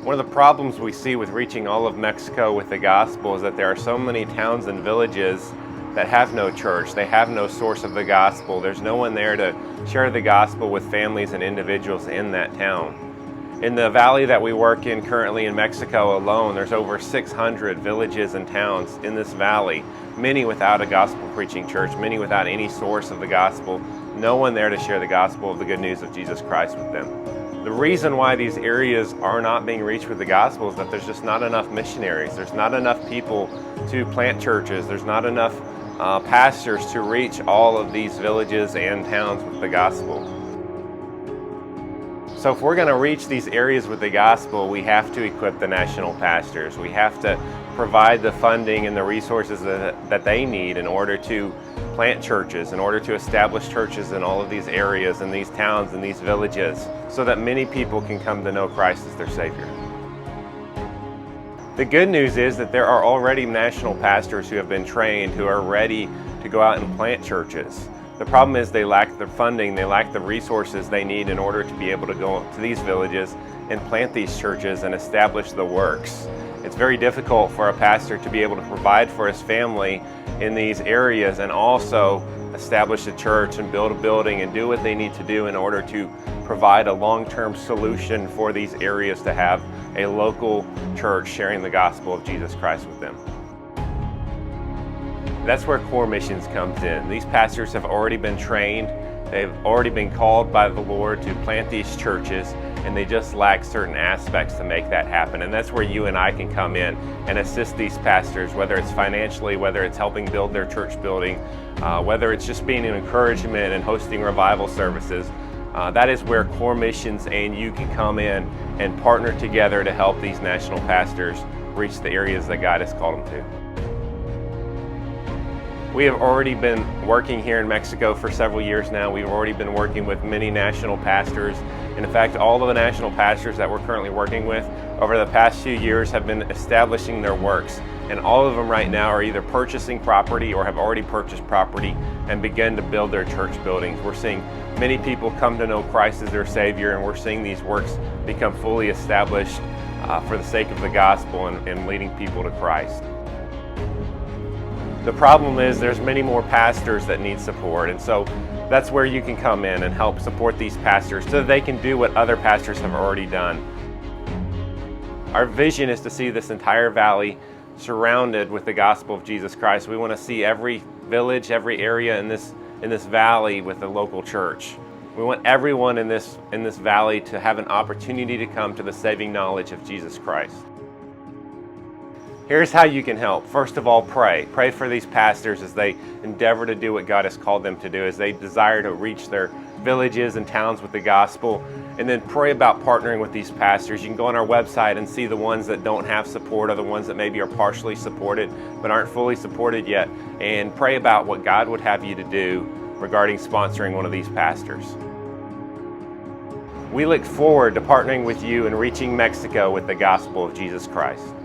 One of the problems we see with reaching all of Mexico with the gospel is that there are so many towns and villages that have no church. They have no source of the gospel. There's no one there to share the gospel with families and individuals in that town. In the valley that we work in currently in Mexico alone, there's over 600 villages and towns in this valley, many without a gospel preaching church, many without any source of the gospel, no one there to share the gospel of the good news of Jesus Christ with them. The reason why these areas are not being reached with the gospel is that there's just not enough missionaries. There's not enough people to plant churches. There's not enough pastors to reach all of these villages and towns with the gospel. So if we're going to reach these areas with the gospel, we have to equip the national pastors. We have to provide the funding and the resources that they need in order to plant churches, in order to establish churches in all of these areas, in these towns, in these villages, so that many people can come to know Christ as their Savior. The good news is that there are already national pastors who have been trained, who are ready to go out and plant churches. The problem is they lack the funding, they lack the resources they need in order to be able to go to these villages and plant these churches and establish the works. It's very difficult for a pastor to be able to provide for his family in these areas and also establish a church and build a building and do what they need to do in order to provide a long-term solution for these areas to have a local church sharing the gospel of Jesus Christ with them. That's where Core Missions comes in. These pastors have already been trained, they've already been called by the Lord to plant these churches, and they just lack certain aspects to make that happen. And that's where you and I can come in and assist these pastors, whether it's financially, whether it's helping build their church building, whether it's just being an encouragement and hosting revival services. That is where Core Missions and you can come in and partner together to help these national pastors reach the areas that God has called them to. We have already been working here in Mexico for several years now. We've already been working with many national pastors. And in fact, all of the national pastors that we're currently working with over the past few years have been establishing their works. And all of them right now are either purchasing property or have already purchased property and begun to build their church buildings. We're seeing many people come to know Christ as their Savior, and we're seeing these works become fully established for the sake of the gospel and leading people to Christ. The problem is there's many more pastors that need support, and so that's where you can come in and help support these pastors so that they can do what other pastors have already done. Our vision is to see this entire valley surrounded with the gospel of Jesus Christ. We want to see every village, every area in this valley with a local church. We want everyone in this valley to have an opportunity to come to the saving knowledge of Jesus Christ. Here's how you can help. First of all, pray. Pray for these pastors as they endeavor to do what God has called them to do, as they desire to reach their villages and towns with the gospel. And then pray about partnering with these pastors. You can go on our website and see the ones that don't have support or the ones that maybe are partially supported but aren't fully supported yet. And pray about what God would have you to do regarding sponsoring one of these pastors. We look forward to partnering with you and reaching Mexico with the gospel of Jesus Christ.